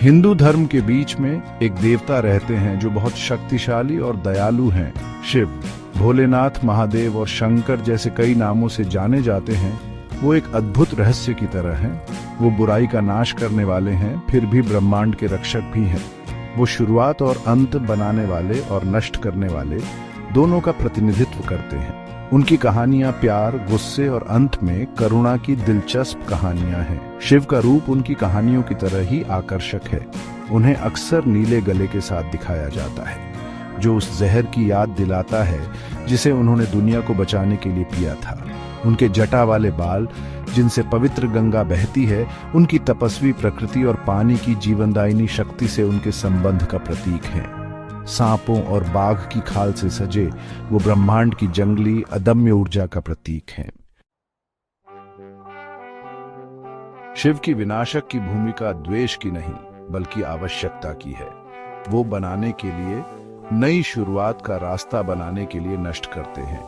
हिंदू धर्म के बीच में एक देवता रहते हैं जो बहुत शक्तिशाली और दयालु हैं, शिव। भोलेनाथ, महादेव और शंकर जैसे कई नामों से जाने जाते हैं। वो एक अद्भुत रहस्य की तरह हैं। वो बुराई का नाश करने वाले हैं, फिर भी ब्रह्मांड के रक्षक भी हैं। वो शुरुआत और अंत बनाने वाले और नष्ट करने वाले दोनों का प्रतिनिधित्व करते हैं। उनकी कहानियां प्यार, गुस्से और अंत में करुणा की दिलचस्प कहानियां हैं। शिव का रूप उनकी कहानियों की तरह ही आकर्षक है। उन्हें अक्सर नीले गले के साथ दिखाया जाता है, जो उस जहर की याद दिलाता है जिसे उन्होंने दुनिया को बचाने के लिए पिया था। उनके जटा वाले बाल, जिनसे पवित्र गंगा बहती है, उनकी तपस्वी प्रकृति और पानी की जीवनदायिनी शक्ति से उनके संबंध का प्रतीक है। सांपों और बाघ की खाल से सजे वो ब्रह्मांड की जंगली अदम्य ऊर्जा का प्रतीक हैं। शिव की विनाशक की भूमिका द्वेष की नहीं, बल्कि आवश्यकता की है। वो बनाने के लिए, नई शुरुआत का रास्ता बनाने के लिए नष्ट करते हैं।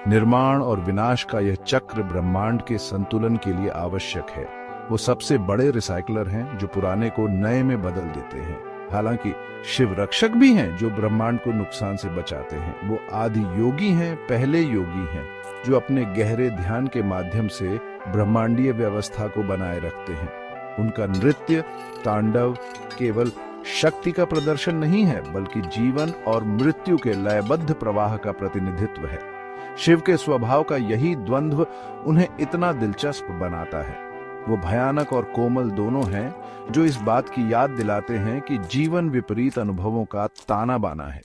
निर्माण और विनाश का यह चक्र ब्रह्मांड के संतुलन के लिए आवश्यक है। वो सबसे बड़े रिसाइकलर हैं जो पुराने को नए में बदल देते हैं। हालांकि शिव रक्षक भी हैं जो ब्रह्मांड को नुकसान से बचाते हैं। वो आदि योगी हैं, पहले योगी हैं, जो अपने गहरे ध्यान के माध्यम से ब्रह्मांडीय व्यवस्था को बनाए रखते हैं। उनका नृत्य, तांडव केवल शक्ति का प्रदर्शन नहीं है, बल्कि जीवन और मृत्यु के लयबद्ध प्रवाह का प्रतिनिधित्व है। शिव के स्वभाव का यही द्वंद्व उन्हें इतना दिलचस्प बनाता है। वो भयानक और कोमल दोनों हैं, जो इस बात की याद दिलाते हैं कि जीवन विपरीत अनुभवों का ताना बाना है।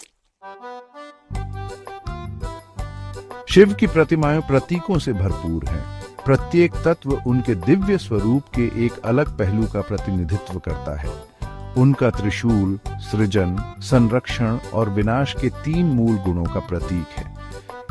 शिव की प्रतिमाएं प्रतीकों से भरपूर हैं। प्रत्येक तत्व उनके दिव्य स्वरूप के एक अलग पहलू का प्रतिनिधित्व करता है। उनका त्रिशूल सृजन, संरक्षण और विनाश के 3 मूल गुणों का प्रतीक है।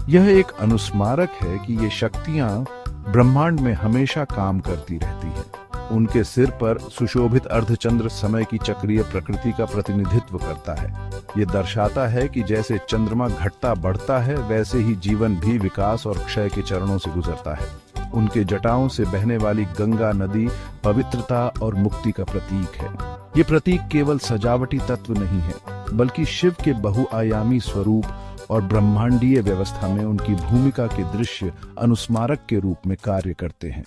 यह एक अनुस्मारक है कि ये शक्तियां ब्रह्मांड में हमेशा काम करती रहती हैं। उनके सिर पर सुशोभित अर्धचंद्र समय की चक्रीय प्रकृति का प्रतिनिधित्व करता है। ये दर्शाता है कि जैसे चंद्रमा घटता बढ़ता है, वैसे ही जीवन भी विकास और क्षय के चरणों से गुजरता है। उनके जटाओं से बहने वाली गंगा नदी पवित्रता और मुक्ति का प्रतीक है। ये प्रतीक केवल सजावटी तत्व नहीं है, बल्कि शिव के बहुआयामी स्वरूप और ब्रह्मांडीय व्यवस्था में उनकी भूमिका के दृश्य अनुस्मारक के रूप में कार्य करते हैं।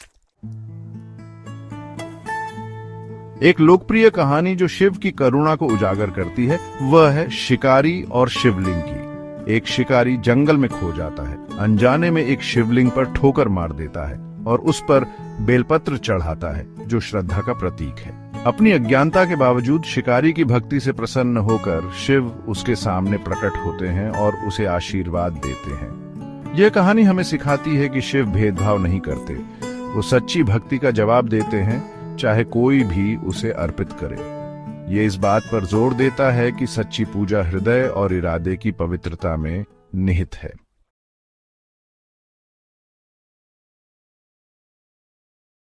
एक लोकप्रिय कहानी जो शिव की करुणा को उजागर करती है, वह है शिकारी और शिवलिंग की। एक शिकारी जंगल में खो जाता है, अनजाने में एक शिवलिंग पर ठोकर मार देता है और उस पर बेलपत्र चढ़ाता है, जो श्रद्धा का प्रतीक है। अपनी अज्ञानता के बावजूद शिकारी की भक्ति से प्रसन्न होकर शिव उसके सामने प्रकट होते हैं और उसे आशीर्वाद देते हैं। यह कहानी हमें सिखाती है कि शिव भेदभाव नहीं करते। वो सच्ची भक्ति का जवाब देते हैं, चाहे कोई भी उसे अर्पित करे। ये इस बात पर जोर देता है कि सच्ची पूजा हृदय और इरादे की पवित्रता में निहित है।